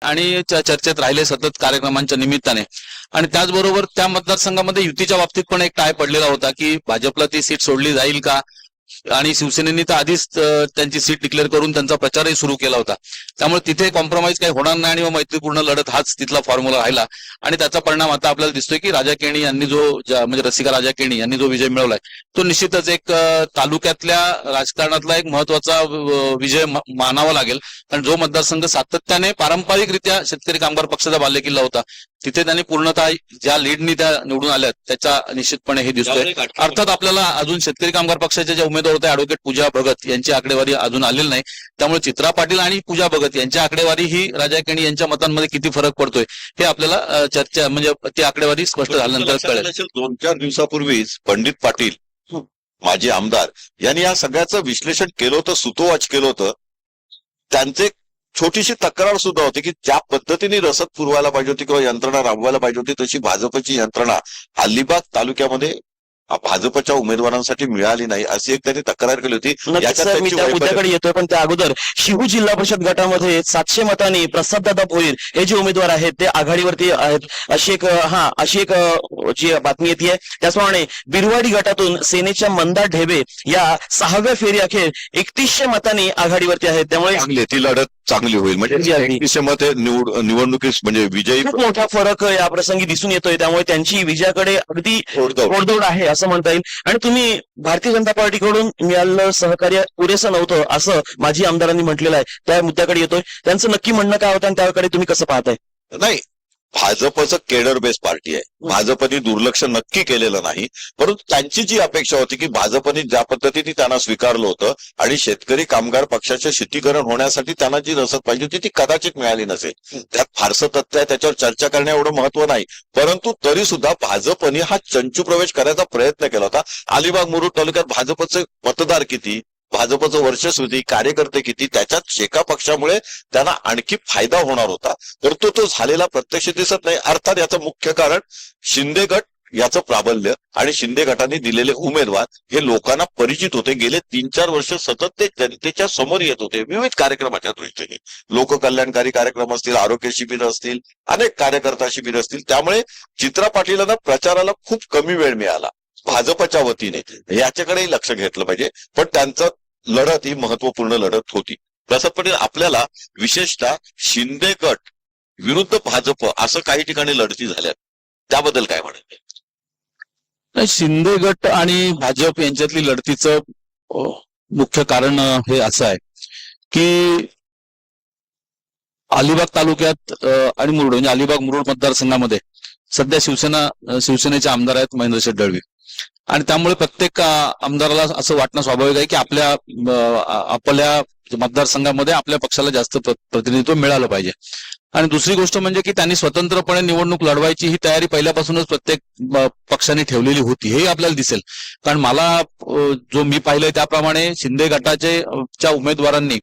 आणि चर्चेत राहिले सतत कार्यक्रमांच्या निमित्ताने. आणि त्याचबरोबर त्या मतदारसंघामध्ये युतीच्या बाबतीत पण एक टाय पडलेला होता की भाजपला ती सीट सोडली जाईल का, आणि शिवसेनेनी तर आधीच त्यांची सीट डिक्लेअर करून त्यांचा प्रचारही सुरू केला होता. त्यामुळे तिथे कॉम्प्रोमाइज काही होणार नाही आणि मैत्रीपूर्ण लढत हाच तिथला फॉर्म्युला राहिला. आणि त्याचा परिणाम आता आपल्याला दिसतोय की राजा केणी यांनी म्हणजे रसिका राजा केणी यांनी जो विजय मिळवलाय तो निश्चितच एक तालुक्यातल्या राजकारणातला एक महत्वाचा विजय मानावा लागेल. कारण जो मतदारसंघ सातत्याने पारंपरिकरित्या शेतकरी कामगार पक्षाचा बालेकिल्ला होता तिथे त्यांनी पूर्णतः ज्या लीडनी त्या निवडून आल्यात त्याच्या निश्चितपणे हे दिसतोय. अर्थात आपल्याला अजून शेतकरी कामगार पक्षाच्या ज्या उमेदवार होत्या ऍडव्होकेट पूजा भगत यांची आकडेवारी अजून आलेली नाही. त्यामुळे चित्रा पाटील आणि पूजा भगत यांची आकडेवारी ही राजा केणी यांच्या मतांमध्ये किती फरक पडतोय हे आपल्याला चर्चा म्हणजे ती आकडेवारी स्पष्ट झाल्यानंतर कळेल. 2-4 दिवसापूर्वीच पंडित पाटील माजी आमदार यांनी या सगळ्याचं विश्लेषण केलं होतं, सुतोवाच केलं होतं. त्यांचे छोटीशी तक्रार सुद्धा होती की ज्या पद्धतीने रसद पुरवायला पाहिजे होती किंवा यंत्रणा राबवायला पाहिजे होती तशी भाजपची यंत्रणा अलिबाग तालुक्यामध्ये भाजपच्या उमेदवारांसाठी मिळाली नाही अशी एक त्यांनी तक्रार केली होती. मी त्या मुद्द्याकडे येतोय, पण त्या अगोदर शिहू जिल्हा परिषद गटामध्ये 700 मतांनी प्रसाददादा भोईर हे जे उमेदवार आहेत ते आघाडीवरती आहेत अशी एक जी बातमी येते. त्याचप्रमाणे बिरवाडी गटातून सेनेच्या मंदा ढेबे या 6व्या फेरी अखेर 3100 मतांनी आघाडीवरती आहेत. त्यामुळे ती लढत चांगली होईल. म्हणजे 3100 मते निवडणुकीस म्हणजे विजयी खूप मोठा फरक या प्रसंगी दिसून येतोय. त्यामुळे त्यांची विजयाकडे अगदी घोडदौड आहे असं म्हणता येईल. आणि तुम्ही भारतीय जनता पार्टीकडून मिळालेलं सहकार्य पुरेसं नव्हतं असं माजी आमदारांनी म्हटलेलं आहे. त्या मुद्द्याकडे येतोय. त्यांचं नक्की म्हणणं काय होतं आणि त्याकडे तुम्ही कसं पाहताय? नाही, भाजपचं केडर बेस पार्टी आहे. भाजपने दुर्लक्ष नक्की केलेलं नाही, परंतु त्यांची जी अपेक्षा होती की भाजपने ज्या पद्धतीने त्यांना स्वीकारलं होतं आणि शेतकरी कामगार पक्षाचे शिथिकरण होण्यासाठी त्यांना जी रसद पाहिजे होती ती कदाचित मिळाली नसेल. त्यात फारसं तथ्य आहे, त्याच्यावर चर्चा करण्या एवढं महत्व नाही. परंतु तरी सुद्धा भाजपने हा चंचू प्रवेश करायचा प्रयत्न केला होता. अलिबाग मुरुड तालुक्यात भाजपचे मतदार किती, भाजपचं वर्चस्व किती, कार्यकर्ते किती, त्याच्यात शेका पक्षामुळे त्यांना आणखी फायदा होणार होता, परंतु तो झालेला प्रत्यक्ष दिसत नाही. अर्थात याचं मुख्य कारण शिंदे गट याचं प्राबल्य आणि शिंदे गटाने दिलेले उमेदवार हे लोकांना परिचित होते. गेले 3-4 वर्ष सतत ते जनतेच्या समोर येत होते विविध कार्यक्रमाच्या दृष्टीने. लोककल्याणकारी कार्यक्रम असतील, आरोग्य शिबिर असतील, अनेक कार्यकर्ता शिबिर असतील. त्यामुळे चित्रा पाटीलांना प्रचाराला खूप कमी वेळ मिळाला भाजपच्या वतीने. याच्याकडेही लक्ष घेतलं पाहिजे. पण त्यांचं लढत ही महत्वपूर्ण लढत होती. प्रसाद पाटील, आपल्याला विशेषतः शिंदे गट विरुद्ध भाजप असं काही ठिकाणी लढती झाल्यात, त्याबद्दल काय म्हणाल? शिंदे गट आणि भाजप यांच्यातली लढतीचं मुख्य कारण हे असं आहे की अलिबाग तालुक्यात आणि मुरुड म्हणजे अलिबाग मुरुड मतदारसंघामध्ये सध्या शिवसेनेचे आमदार आहेत महेंद्र शेठ दळवी. आणि त्यामुळे प्रत्येक आमदाराला असं वाटणं स्वाभाविक आहे की आपल्या मतदारसंघामध्ये आपल्या पक्षाला जास्त प्रतिनिधित्व मिळालं पाहिजे. आणि दुसरी गोष्ट म्हणजे की त्यांनी स्वतंत्रपणे निवडणूक लढवायची ही तयारी पहिल्यापासूनच प्रत्येक पक्षाने ठेवलेली होती, हे आपल्याला दिसेल. कारण मला जो मी पाहिलंय त्याप्रमाणे शिंदे गटाच्या उमेदवारांनी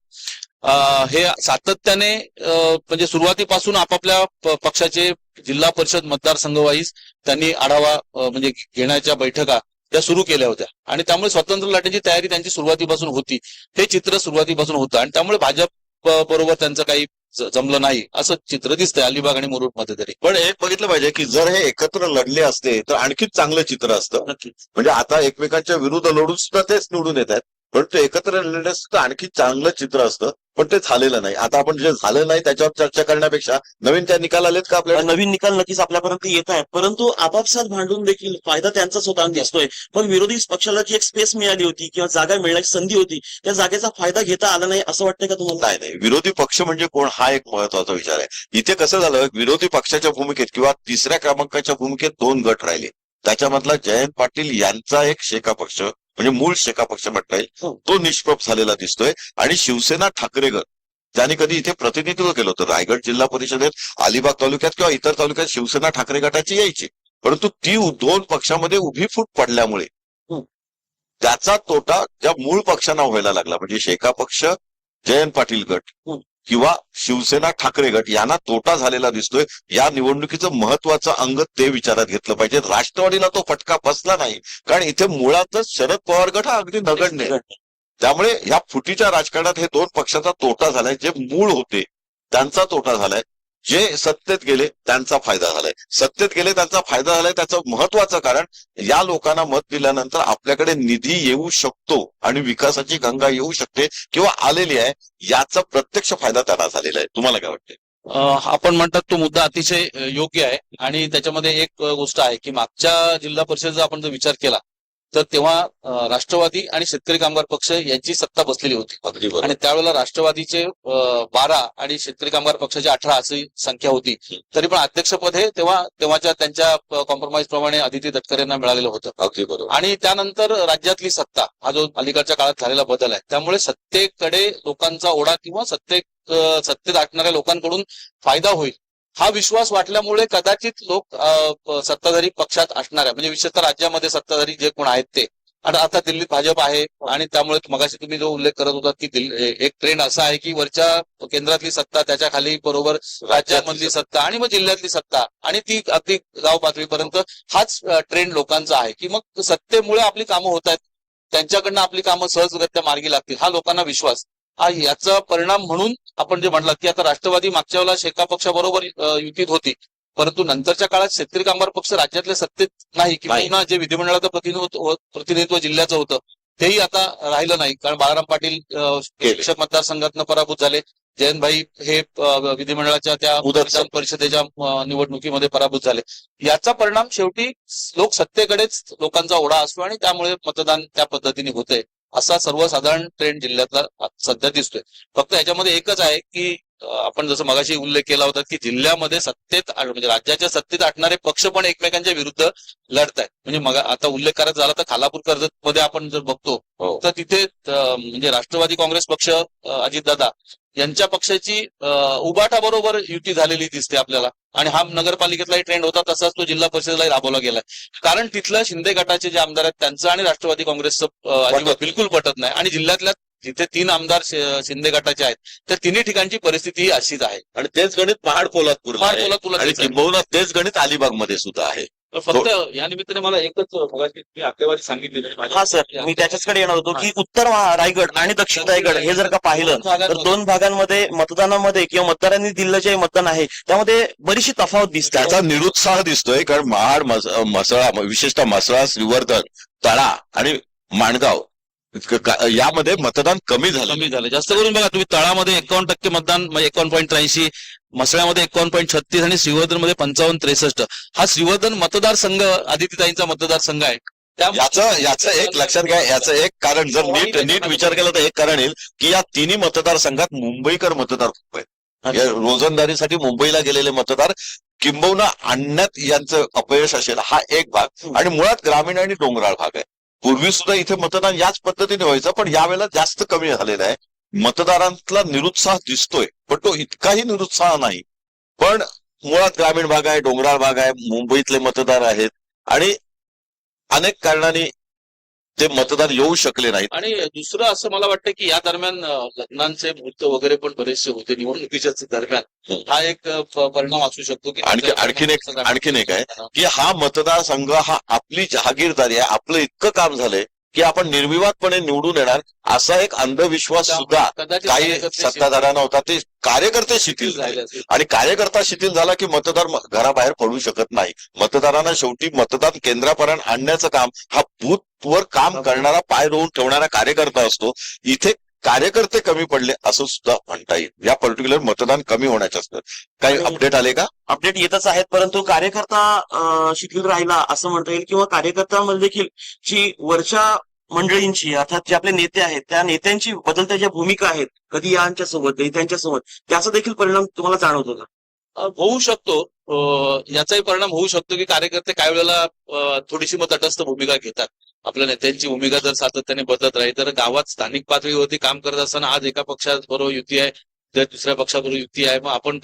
हे सातत्याने म्हणजे सुरुवातीपासून आपापल्या पक्षाचे जिल्हा परिषद मतदारसंघ वाईज त्यांनी आढावा म्हणजे घेण्याच्या बैठका त्या सुरू केल्या होत्या. आणि त्यामुळे स्वतंत्र लढण्याची तयारी त्यांची सुरुवातीपासून होती, हे चित्र सुरुवातीपासून होतं. आणि त्यामुळे भाजप बरोबर त्यांचं काही जमलं नाही असं चित्र दिसतंय अलिबाग आणि मुरुड मध्ये तरी. पण एक बघितलं पाहिजे की जर हे एकत्र लढले असते तर आणखीच चांगलं चित्र असतं. म्हणजे आता एकमेकांच्या विरुद्ध लढून सुद्धा तेच निवडून येत आहेत, पण ते एकत्र लढले असतं तर आणखी चांगलं चित्र असतं. पण ते झालेलं नाही. आता आपण जे झालं नाही त्याच्यावर चर्चा करण्यापेक्षा नवीन त्या निकाल आलेत का आपल्याला? नवीन निकाल नक्कीच आपल्यापर्यंत येत आहेत, परंतु आपापसात भांडून देखील फायदा त्यांचाच होता दिसतोय. पण विरोधी पक्षाला जी एक स्पेस मिळाली होती किंवा जागा मिळण्याची संधी होती त्या जागेचा फायदा घेता आला नाही असं वाटतंय का तुम्हाला? नाही, विरोधी पक्ष म्हणजे कोण हा एक महत्वाचा विचार आहे. इथे कसं झालं, विरोधी पक्षाच्या भूमिकेत किंवा तिसऱ्या क्रमांकाच्या भूमिकेत 2 गट राहिले. त्याच्यामधला जयंत पाटील यांचा एक शेका पक्ष म्हणजे मूळ शेका पक्ष म्हणता येईल तो निष्प्रभ झालेला दिसतोय. आणि शिवसेना ठाकरे गट ज्याने कधी इथे प्रतिनिधित्व केलं होतं रायगड जिल्हा परिषदेत, अलिबाग तालुक्यात किंवा इतर तालुक्यात शिवसेना ठाकरे गटाची यायची, परंतु ती 2 पक्षामध्ये उभी फूट पडल्यामुळे त्याचा तोटा ज्या मूळ पक्षांना व्हायला लागला. म्हणजे शेका पक्ष, जयंत पाटील गट किंवा शिवसेना ठाकरे गट यांना तोटा झालेला दिसतोय. या निवडणुकीचं महत्वाचं अंग ते विचारात घेतलं पाहिजे. राष्ट्रवादीला तो फटका बसला नाही, कारण इथे मुळातच शरद पवार गट हा अगदी नगण्य. त्यामुळे या फुटीच्या राजकारणात हे 2 पक्षाचा तोटा झालाय. जे मूळ होते त्यांचा तोटा झालाय. जे सत्तेत गेले त्यांचा फायदा झालाय. सत्तेत गेले त्यांचा फायदा झालाय त्याचं महत्वाचं कारण या लोकांना मत दिल्यानंतर आपल्याकडे निधी येऊ शकतो आणि विकासाची गंगा येऊ शकते किंवा आलेली आहे याचा प्रत्यक्ष फायदा त्यांना झालेला आहे. तुम्हाला काय वाटते? आपण म्हणतात तो मुद्दा अतिशय योग्य आहे आणि त्याच्यामध्ये एक गोष्ट आहे की मागच्या जिल्हा परिषदेचा आपण जर विचार केला तर तेव्हा राष्ट्रवादी आणि शेतकरी कामगार पक्ष यांची सत्ता बसलेली होती अगदी बरोबर. आणि त्यावेळेला राष्ट्रवादीचे 12 आणि शेतकरी कामगार पक्षाची 18 अशी संख्या होती. तरी पण अध्यक्षपद हे तेव्हाच्या त्यांच्या कॉम्प्रोमाइज प्रमाणे आदिती तटकरे यांना मिळालेलं होतं. अगदी बरोबर. आणि त्यानंतर राज्यातली सत्ता हा जो अलीकडच्या काळात झालेला बदल आहे त्यामुळे सत्तेकडे लोकांचा ओढा किंवा सत्तेत असणाऱ्या लोकांकडून फायदा होईल हा विश्वास वाटल्यामुळे कदाचित लोक सत्ताधारी पक्षात असणाऱ्या म्हणजे विशेषतः राज्यामध्ये सत्ताधारी जे कोण आहेत ते आता दिल्लीत भाजप आहे आणि त्यामुळे मगाशी तुम्ही जो उल्लेख करत होता की एक ट्रेंड असा आहे की वरच्या केंद्रातली सत्ता त्याच्या खाली बरोबर राज्यामधली सत्ता आणि मग जिल्ह्यातली सत्ता आणि ती अगदी गाव पातळीपर्यंत हाच ट्रेंड लोकांचा आहे की मग सत्तेमुळे आपली कामं होत आहेत त्यांच्याकडनं आपली कामं सहजगत्या मार्गी लागतील हा लोकांना विश्वास हा याचा परिणाम म्हणून आपण जे म्हणलात की आता राष्ट्रवादी मागच्या वेळेला शेका पक्षाबरोबर युतीत होती परंतु नंतरच्या काळात शेतकरी कामगार पक्ष राज्यातल्या सत्तेत नाही किंवा जे विधिमंडळाचं प्रतिनिधित्व जिल्ह्याचं होतं तेही आता राहिलं नाही कारण बाळाराम पाटील शिक्षक मतदारसंघातनं पराभूत झाले. जयंतभाई हे विधिमंडळाच्या त्या विधान परिषदेच्या निवडणुकीमध्ये पराभूत झाले. याचा परिणाम शेवटी लोक सत्तेकडेच लोकांचा ओढा असतो आणि त्यामुळे मतदान त्या पद्धतीने होतंय असा सर्वसाधारण ट्रेंड जिल्ह्यातला सध्या दिसतोय. फक्त याच्यामध्ये एकच आहे की आपण जसं मगाशी उल्लेख केला होता की जिल्ह्यामध्ये सत्तेत म्हणजे राज्याच्या सत्तेत असणारे पक्ष पण एकमेकांच्या विरुद्ध लढत आहेत. म्हणजे मग आता उल्लेख करायचा झाला तर खालापूर कर्जत मध्ये आपण जर बघतो तर तिथे म्हणजे राष्ट्रवादी काँग्रेस पक्ष अजितदादा यांच्या पक्षाची उबाटा बरोबर युती झालेली दिसते आपल्याला आणि हा नगरपालिकेतलाही ट्रेंड होता तसाच तो जिल्हा परिषदेलाही राबवला गेलाय कारण तिथलं शिंदे गटाचे जे आमदार आहेत त्यांचं आणि राष्ट्रवादी काँग्रेसचं अजिबात बिलकुल पटत नाही आणि जिल्ह्यातल्या जिथे 3 आमदार शिंदे गटाचे आहेत त्या तिन्ही ठिकाणची परिस्थिती ही अशीच आहे. आणि तेच गणित महाड पोलादपूरला आणि किंबहुना तेच गणित अलिबागमध्ये सुद्धा आहे. फक्त या निमित्ताने मला एकच मगाशी आकडेवारी सांगितली हा सर मी त्याच्याचकडे येणार होतो की उत्तर रायगड आणि दक्षिण रायगड हे जर का पाहिलं तर 2 भागांमध्ये मतदानामध्ये किंवा मतदारांनी दिलेलं जे मतदान आहे त्यामध्ये बरीचशी तफावत दिसते. त्याचा निरुत्साह दिसतोय कारण महाड मसळा विशेषतः मसळा श्रीवर्धन तळा आणि माणगाव यामध्ये मतदान कमी झालं. जास्त करून बघा तुम्ही तळामध्ये 51% मतदान 51.83 मसळ्यामध्ये 51.36 आणि श्रीवर्धनमध्ये 55.63 हा श्रीवर्धन मतदारसंघ आदितीताईंचा मतदारसंघ आहे. याचं एक लक्षात घ्या याचं एक कारण जर नीट विचार केला तर एक कारण येईल की या तिन्ही मतदारसंघात मुंबईकर मतदार खूप आहेत. रोजंदारीसाठी मुंबईला गेलेले मतदार किंबहुना आणण्यात यांचं अपयश असेल हा एक भाग आणि मुळात ग्रामीण आणि डोंगराळ भाग आहे. पूर्वी सुद्धा इथे मतदान याच पद्धतीने व्हायचं पण यावेळेला जास्त कमी झालेलं आहे. मतदारांतला निरुत्साह दिसतोय पण तो इतकाही निरुत्साह नाही. पण मुळात ग्रामीण भाग आहे डोंगराळ भाग आहे मुंबईतले मतदार आहेत आणि अनेक कारणांनी ते मतदार येऊ शकले नाहीत. आणि दुसरं असं मला वाटतं की या दरम्यान लग्नांचे मुहूर्त वगैरे पण बरेचसे होते निवडणुकीच्या दरम्यान हा एक परिणाम असू शकतो की आणखीन एक आहे की हा मतदारसंघ हा आपली जहागीरदारी आहे. आपलं इतकं काम झालंय की आपण निर्विवादपणे निवडून येणार असा एक अंधविश्वास सुद्धा काही सत्ताधाऱ्यांना होता. ते कार्यकर्ते शिथिल झाले आणि कार्यकर्ता शिथिल झाला की मतदार घराबाहेर पडू शकत नाही. मतदारांना शेवटी मतदान केंद्रापर्यंत आणण्याचं काम हा बूथवर काम करणारा पाय रोवून ठेवणारा कार्यकर्ता असतो. इथे कार्यकर्ते कमी पडले असं सुद्धा म्हणता येईल. या पर्टिक्युलर मतदान कमी होण्याच्या असतं. काही अपडेट आले का? अपडेट येतच आहेत परंतु कार्यकर्ता शिथिल राहिला असं म्हणता येईल किंवा कार्यकर्त्यामध्ये देखील जी वरच्या मंडळींची अर्थात जे आपले नेते आहेत त्या नेत्यांची बदलत्या ज्या भूमिका आहेत कधी यांच्यासोबत कधी त्यांच्यासोबत त्याचा देखील परिणाम तुम्हाला जाणवतो का? होऊ शकतो. याचाही परिणाम होऊ शकतो की कार्यकर्ते काही वेळेला थोडीशी मग तटस्थ भूमिका घेतात. आपल्या नेत्यांची भूमिका जर सातत्याने बदलत राहील तर गावात स्थानिक पातळीवरती काम करत असताना आज एका पक्षाबरोबर युती आहे तर दुसऱ्या पक्षाबरोबर युती आहे मग आपण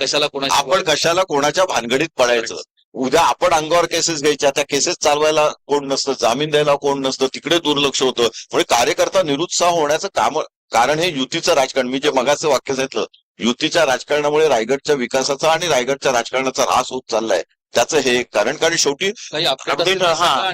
कशाला कोणाच्या भानगडीत पडायचं. उद्या आपण अंगावर केसेस घ्यायच्या त्या केसेस चालवायला कोण नसतं जामीन द्यायला कोण नसतं तिकडे दुर्लक्ष होतं. म्हणजे कार्यकर्ता निरुत्साह होण्याचं कारण हे युतीचं राजकारण मी जे मगाचं वाक्य सांगितलं युतीच्या राजकारणामुळे रायगडच्या विकासाचा आणि रायगडच्या राजकारणाचा ऱ्हास होत चाललाय त्याचं हे एक कारण शेवटी काही अपडेट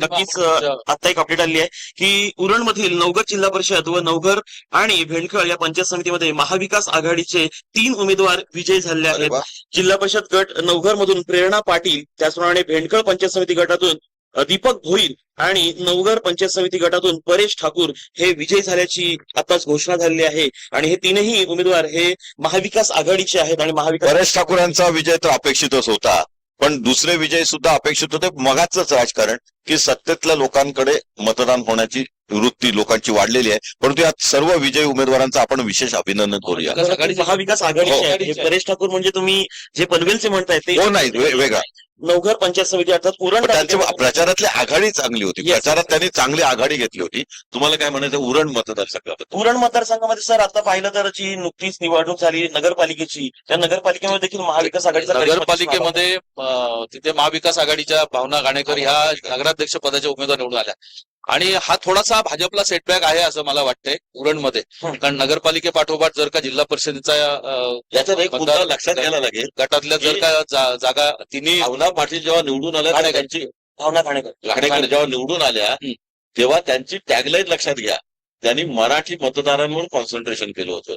नक्कीच आता एक अपडेट आली आहे की उरणमधील नवघर जिल्हा परिषद व नवघर आणि भेंडखळ या पंचायत समितीमध्ये महाविकास आघाडीचे 3 उमेदवार विजयी झालेले अरे आहेत. वा. जिल्हा परिषद गट नवघर मधून प्रेरणा पाटील, त्याचप्रमाणे भेंडखळ पंचायत समिती गटातून दीपक भोईर आणि नवघर पंचायत समिती गटातून परेश ठाकूर हे विजयी झाल्याची आताच घोषणा झालेली आहे. आणि हे तीनही उमेदवार हे महाविकास आघाडीचे आहेत आणि महाविकास परेश ठाकूरांचा विजय तर अपेक्षितच होता, पण दुसरे विजय सुद्धा अपेक्षित होते. मगाचच राजकारण की सत्तेतल्या लोकांकडे मतदान होण्याची वृत्ती लोकांची वाढलेली आहे, परंतु या सर्व विजयी उमेदवारांचं आपण विशेष अभिनंदन करूया. महाविकास आघाडीचे आहेत. हे परेश ठाकूर म्हणजे तुम्ही जे पनवेलचे म्हणताय ते हो नाही वेगळा, नवघर पंचायत समिती अर्थात उरण पण त्यांच्या प्रचारातली आघाडी चांगली होती. Yes. प्रचारात त्यांनी चांगली आघाडी घेतली होती. तुम्हाला काय म्हणायचं उरण मतदारसंघाबद्दल? उरण मतदारसंघामध्ये सर आता पाहिलं तर जी नुकतीच निवडणूक झाली नगरपालिकेची, त्या नगरपालिकेमध्ये देखील महाविकास आघाडीचा नगरपालिकेमध्ये तिथे महाविकास आघाडीच्या भावना घाणेकर ह्या नगराध्यक्ष पदाच्या उमेदवार निवडून आल्या आणि हा थोडासा भाजपला सेटबॅक आहे असं मला वाटतंय उरणमध्ये. कारण नगरपालिकेपाठोपाठ जर का जिल्हा परिषदेचा याचा एक मुद्दा लक्षात घ्यायला लागेल. गटातल्या जर का जागा तिन्ही भावना पाटील जेव्हा निवडून आल्या घाणेकर. त्यांची भावना घाणेकर घाणेकर जेव्हा निवडून आल्या तेव्हा त्यांची टॅगलाईन लक्षात घ्या. त्यांनी मराठी मतदारांवर कॉन्सन्ट्रेशन केलं होतं.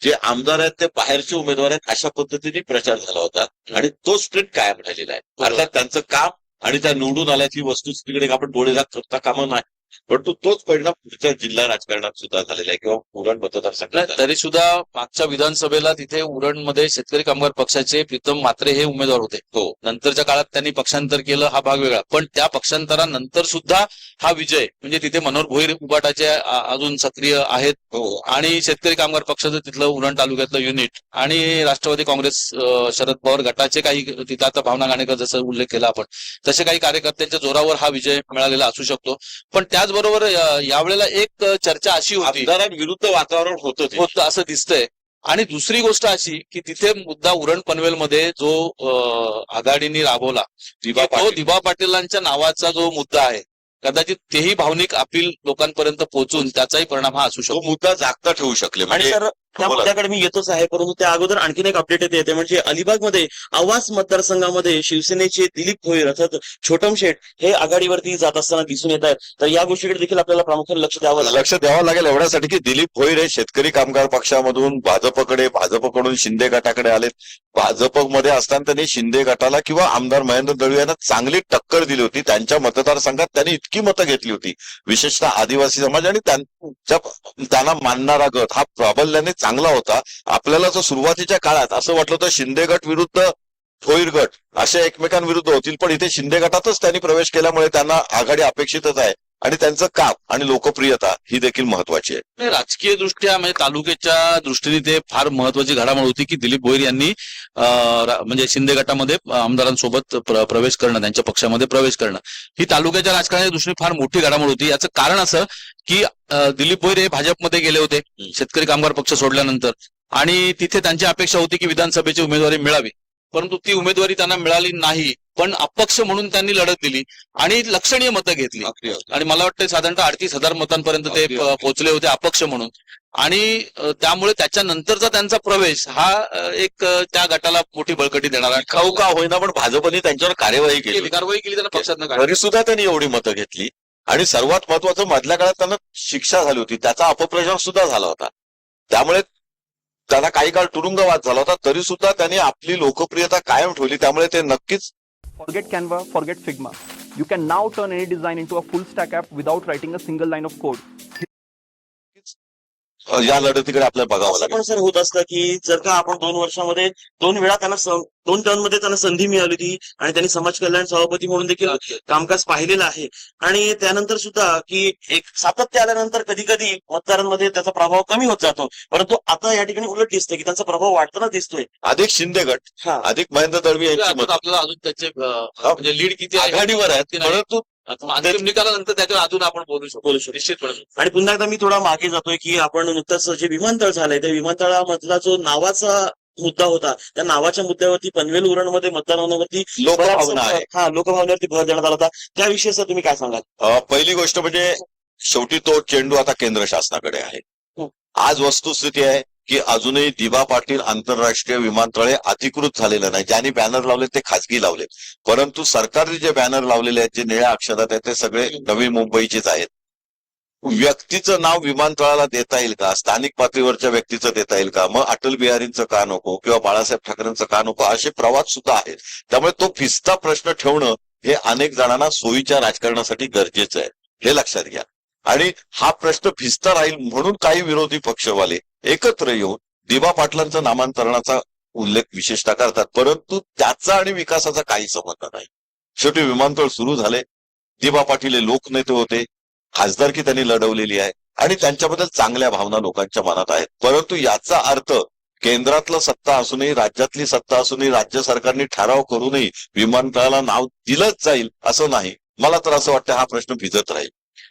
जे आमदार आहेत ते बाहेरचे उमेदवार आहेत अशा पद्धतीने प्रचार झाला होता आणि तो स्ट्रिक्ट कायम राहिलेला आहे. अर्थात त्यांचं काम आणि त्या निवडून आल्याची वस्तुस्थितीकडे आपण डोळे करता कामा नाही, परंतु तोच परिणाम पुढच्या जिल्हा राजकारणात सुद्धा झालेला आहे किंवा उरण मतदारसंघात. तरी सुद्धा मागच्या विधानसभेला तिथे उरणमध्ये शेतकरी कामगार पक्षाचे प्रीतम म्हात्रे हे उमेदवार होते. हो, नंतरच्या काळात त्यांनी पक्षांतर केलं, हा भाग वेगळा. पण त्या पक्षांतरानंतर सुद्धा हा विजय म्हणजे तिथे मनोहर भोईर उबाटाचे अजून सक्रिय आहेत हो. आणि शेतकरी कामगार पक्षाचं तिथलं उरण तालुक्यातलं युनिट आणि राष्ट्रवादी काँग्रेस शरद पवार गटाचे काही तिथं आता भावना घाणेकर जसं उल्लेख केला आपण तसे काही कार्यकर्त्यांच्या जोरावर हा विजय मिळालेला असू शकतो. पण त्याचबरोबर यावेळेला एक चर्चा अशी होती आमदारांविरुद्ध वातावरण होतं असं दिसतंय. आणि दुसरी गोष्ट अशी की तिथे मुद्दा उरण पनवेलमध्ये जो आघाडीने राबवला तो दिबा पाटीलांच्या नावाचा जो मुद्दा आहे कदाचित तेही भावनिक अपील लोकांपर्यंत पोहोचून त्याचाही परिणाम हा असू तो शकतो. मुद्दा जागता ठेवू शकले. आणि म्हणजे सर त्या बोला. मुद्द्याकडे मी येतोच आहे, परंतु त्या अगोदर आणखीन एक अपडेट येते ते म्हणजे अलिबागमध्ये आवास मतदारसंघामध्ये शिवसेनेचे दिलीप भोईर अर्थात छोटम शेठ हे आघाडीवरती जात असताना दिसून येत आहेत. तर या गोष्टीकडे देखील आपल्याला प्रामुख्याने लक्ष द्यावं लागेल. लक्ष द्यावं लागेल एवढ्यासाठी की दिलीप भोईर हे शेतकरी कामगार पक्षामधून भाजपकडून शिंदे गटाकडे आलेत. भाजपमध्ये असताना त्यांनी शिंदे गटाला किंवा आमदार महेंद्र दळवी यांना चांगली टक्कर दिली होती. त्यांच्या मतदारसंघात त्यांनी इतकी मतं घेतली होती, विशेषतः आदिवासी समाज आणि त्यांना मानणारा गट हा प्राबल्याने चांगला होता. आपल्याला तर सुरुवातीच्या काळात असं वाटलं होतं शिंदे गट विरुद्ध भोईर गट असे एकमेकांविरुद्ध होतील, पण इथे शिंदे गटातच त्यांनी प्रवेश केल्यामुळे त्यांना आघाडी अपेक्षितच आहे आणि त्यांचं काम आणि लोकप्रियता ही देखील महत्वाची आहे. राजकीय दृष्ट्या म्हणजे तालुक्याच्या दृष्टीने ते फार महत्वाची घडामोड होती की दिलीप भोईर यांनी म्हणजे शिंदे गटामध्ये आमदारांसोबत प्रवेश करणं, त्यांच्या पक्षामध्ये प्रवेश करणं ही तालुक्याच्या राजकारणाच्या दृष्टीने फार मोठी घडामोड होती. याचं कारण असं की दिलीप भोईर हे भाजपमध्ये गेले होते शेतकरी कामगार पक्ष सोडल्यानंतर आणि तिथे त्यांची अपेक्षा होती की विधानसभेची उमेदवारी मिळावी, परंतु ती उमेदवारी त्यांना मिळाली नाही. पण अपक्ष म्हणून त्यांनी लढत दिली आणि लक्षणीय मतं घेतली आणि मला वाटतं साधारणतः 38,000 मतांपर्यंत ते पोहोचले होते अपक्ष म्हणून. आणि त्यामुळे त्याच्यानंतरचा त्यांचा प्रवेश हा एक त्या गटाला मोठी बळकटी देणारा खाऊ का होईना पण भाजपने त्यांच्यावर कार्यवाही केली त्यांना पक्षात तरी सुद्धा त्यांनी एवढी मतं घेतली आणि सर्वात महत्वाचं मधल्या काळात त्यांना शिक्षा झाली होती, त्याचा अपप्रचार सुद्धा झाला होता. त्यामुळे त्यांना काही काळ तुरुंगवास झाला होता, तरी सुद्धा त्यांनी आपली लोकप्रियता कायम ठेवली. त्यामुळे ते नक्कीच Forget Canva, forget Figma. You can now turn any design into a full stack app without writing a single line of code. या लढतीकडे आपल्याला बघावं असं लागेल. पण सर होत असतं की जर का आपण 2 वर्षामध्ये 2 वेळा त्यांना 2 टर्ममध्ये त्यांना संधी मिळाली होती आणि त्यांनी समाज कल्याण सभापती म्हणून देखील कामकाज पाहिलेलं आहे. आणि त्यानंतर सुद्धा की एक सातत्य आल्यानंतर कधी कधी मतदारांमध्ये त्याचा प्रभाव कमी होत जातो, परंतु आता या ठिकाणी उलट दिसतंय की त्यांचा प्रभाव वाढताना दिसतोय. अधिक शिंदे गट अधिक महेंद्र दळवी यांची मतं आपल्याला अजून त्याचे म्हणजे लीड किती आहे आघाडीवर आहेत, परंतु अंतिम निकालानंतर त्याच्यावर अजून आपण बोलू शकतो निश्चितपणे. आणि पुन्हा एकदा मी थोडा मागे जातोय की आपण नुकतंच जे विमानतळ झालंय त्या विमानतळामधला जो नावाचा मुद्दा होता त्या नावाच्या मुद्द्यावरती पनवेल उरणमध्ये मतदानावरती लोकभावना आहे. लोकभावनेवरती भर देण्यात आला होता. त्याविषयी सर तुम्ही काय सांगाल? पहिली गोष्ट म्हणजे शेवटी तो चेंडू आता केंद्र शासनाकडे आहे. आज वस्तुस्थिती आहे की अजूनही दिवा पाटील आंतरराष्ट्रीय विमानतळे अधिकृत झालेलं नाही. ज्यांनी बॅनर लावले ते खासगी लावले, परंतु सरकारने जे बॅनर लावलेले आहेत, जे निळ्या अक्षरात आहेत, ते सगळे नवी मुंबईचेच आहेत. व्यक्तीचं नाव विमानतळाला देता येईल का? स्थानिक पातळीवरच्या व्यक्तीचं देता येईल का? मग अटल बिहारींचं का नको किंवा बाळासाहेब ठाकरेंचं का नको, असे प्रवाद सुद्धा आहेत. त्यामुळे तो फिसता प्रश्न ठेवणं हे अनेक जणांना सोयीच्या राजकारणासाठी गरजेचं आहे, हे लक्षात घ्या. आणि हा प्रश्न फिसता राहील म्हणून काही विरोधी पक्षवाले एकत्र येऊन दिवा पाटलांचं नामांतरणाचा उल्लेख विशेषतः करतात, परंतु त्याचा आणि विकासाचा काही संबंध नाही. शेवटी विमानतळ सुरू झाले, दिवा पाटील हे लोकनेते होते, खासदारकी त्यांनी लढवलेली आहे आणि त्यांच्याबद्दल चांगल्या भावना लोकांच्या मनात आहेत. परंतु याचा अर्थ केंद्रातलं सत्ता असूनही, राज्यातली सत्ता असूनही, राज्य सरकारने ठराव करूनही विमानतळाला नाव दिलंच जाईल असं नाही. मला तर असं वाटतं हा प्रश्न भिजत राहील.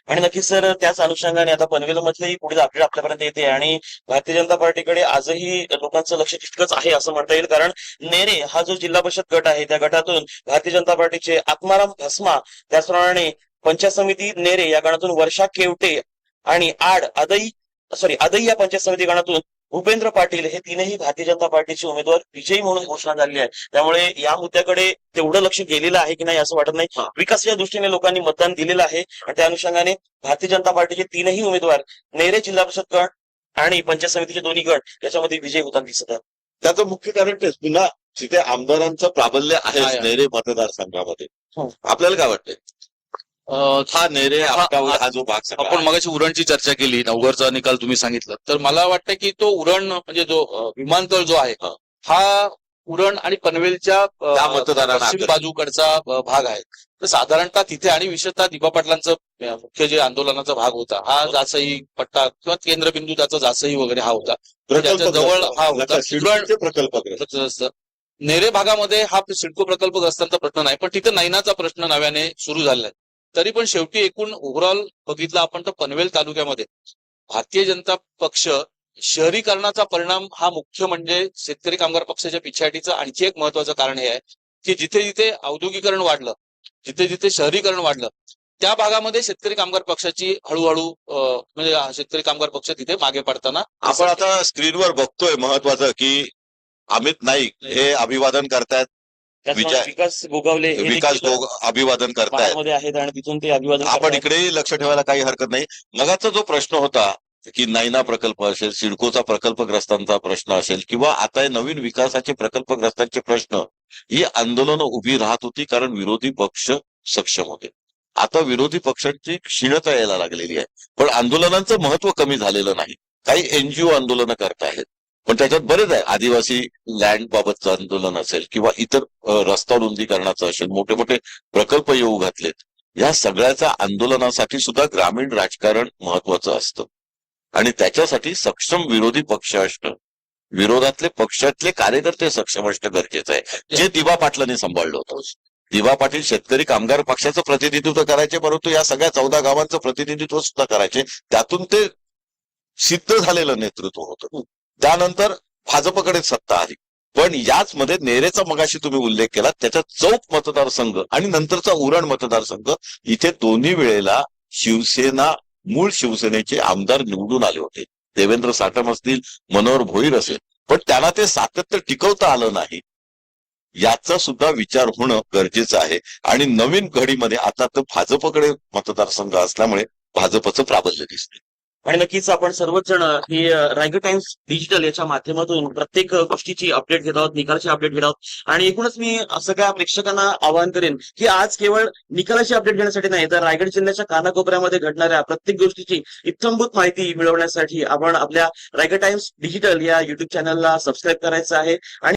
आणि नक्कीच सर, त्याच अनुषंगाने आता पनवेलमधलेही पुढील अपडेट आपल्यापर्यंत येते आणि भारतीय जनता पार्टीकडे आजही लोकांचं लक्ष तितकंच आहे असं म्हणता येईल. कारण नेरे हा जो जिल्हा परिषद गट आहे, त्या गटातून भारतीय जनता पार्टीचे आत्माराम भस्मा, त्याचप्रमाणे पंचायत समिती नेरे या गणातून वर्षा केवटे आणि अदई या पंचायत समिती गणातून भूपेंद्र पाटील हे तीनही भारतीय जनता पार्टीचे उमेदवार विजयी म्हणून घोषणा झाली आहे. त्यामुळे या मुद्द्याकडे तेवढं लक्ष गेलेलं आहे की नाही असं वाटत नाही. विकासाच्या दृष्टीने लोकांनी मतदान दिलेलं आहे आणि त्या अनुषंगाने भारतीय जनता पार्टीचे तीनही उमेदवार नेरे जिल्हा परिषद गट आणि पंचायत समितीचे दोन्ही गट याच्यामध्ये विजयी होताना दिसत आहेत. त्याचं मुख्य कारण तेच, पुन्हा तिथे आमदारांचं प्राबल्य आहे नेरे मतदारसंघामध्ये. आपल्याला काय वाटतंय? हा नेरे हा जो भाग आपण मगाशी उरणची चर्चा केली, नवघरचा निकाल तुम्ही सांगितलं, तर मला वाटतं की तो उरण म्हणजे जो विमानतळ जो आहे हा उरण आणि पनवेलच्या पश्चिम बाजूकडचा भाग आहे. तर साधारणतः तिथे आणि विशेषतः दिवा पाटलांचं मुख्य जे आंदोलनाचा भाग होता हा जासई पट्टा किंवा केंद्रबिंदू त्याचा जासई वगैरे हा होता, त्याच्या जवळ हा होता उरण प्रकल्प. नेरे भागामध्ये हा सिडको प्रकल्पग्रस्तांचा प्रश्न नाही, पण तिथे नैनाचा प्रश्न नव्याने सुरू झालेला आहे. तरी पण शेवटी एकूण ओव्हरऑल बघितलं आपण तर पनवेल तालुक्यामध्ये भारतीय जनता पक्ष शहरीकरणाचा परिणाम हा मुख्य म्हणजे शेतकरी कामगार पक्षाच्या पिछाडीचं आणखी एक महत्वाचं कारण हे आहे की जिथे जिथे औद्योगिकरण वाढलं, जिथे जिथे शहरीकरण वाढलं, त्या भागामध्ये शेतकरी कामगार पक्षाची हळूहळू म्हणजे शेतकरी कामगार पक्ष तिथे मागे पडताना आपण आता स्क्रीनवर बघतोय. महत्वाचं की अमित नाईक हे अभिवादन करतायत, विकास गोगावले अभिवादन करतायत आहेत आणि तिथून ते अभिवादन. आपण इकडेही लक्ष ठेवायला काही हरकत नाही. मगाचा जो प्रश्न होता की नैना प्रकल्प असेल, सिडकोचा प्रकल्पग्रस्तांचा प्रश्न असेल किंवा आता नवीन विकासाचे प्रकल्पग्रस्तांचे प्रश्न, ही आंदोलनं उभी राहत होती कारण विरोधी पक्ष सक्षम होते. आता विरोधी पक्षांची क्षीणता यायला लागलेली आहे, पण आंदोलनांचं महत्व कमी झालेलं नाही. काही एनजीओ आंदोलनं करतायत, पण त्याच्यात बरेच आहे. आदिवासी लँड बाबतचं आंदोलन असेल किंवा इतर रस्ता रुंदीकरणाचं असेल, मोठे मोठे प्रकल्प येऊ घातलेत. या सगळ्याच्या आंदोलनासाठी सुद्धा ग्रामीण राजकारण महत्वाचं असतं आणि त्याच्यासाठी सक्षम विरोधी पक्ष असणं, विरोधातले पक्षातले कार्यकर्ते सक्षम असणं गरजेचं आहे, जे दिवा पाटलांनी सांभाळलं होतं. दिवा पाटील शेतकरी कामगार पक्षाचं प्रतिनिधित्व करायचे, परंतु या सगळ्या 14 गावांचं प्रतिनिधित्व सुद्धा करायचे. त्यातून ते सिद्ध झालेलं नेतृत्व होतं. त्यानंतर भाजपकडे सत्ता आली, पण याच मध्ये नेरेचा मगाशी तुम्ही उल्लेख केला, त्याच्या चौक मतदारसंघ आणि नंतरचा उरण मतदारसंघ, इथे दोन्ही वेळेला शिवसेना, मूळ शिवसेनेचे आमदार निवडून आले होते. देवेंद्र साटम असतील, मनोहर भोईर असेल, पण त्यांना ते सातत्य टिकवता आलं नाही. याचा सुद्धा विचार होणं गरजेचं आहे. आणि नवीन घडीमध्ये आता तर भाजपकडे मतदारसंघ असल्यामुळे भाजपचं प्राबल्य दिसते. आणि नक्कीच आपण सर्वच जण ही रायगड टाइम्स डिजिटल याच्या माध्यमातून प्रत्येक गोष्टीची अपडेट घेत आहोत, निकालाची अपडेट घेत आहोत. आणि एकूणच मी सगळ्या प्रेक्षकांना आवाहन करेन की आज केवळ निकालाची अपडेट घेण्यासाठी नाही, तर रायगड जिल्ह्याच्या कानाकोपऱ्यामध्ये घडणाऱ्या प्रत्येक गोष्टीची इत्थंभूत माहिती मिळवण्यासाठी आपण आपल्या रायगड टाइम्स डिजिटल या युट्यूब चॅनलला सबस्क्राईब करायचं आहे. आणि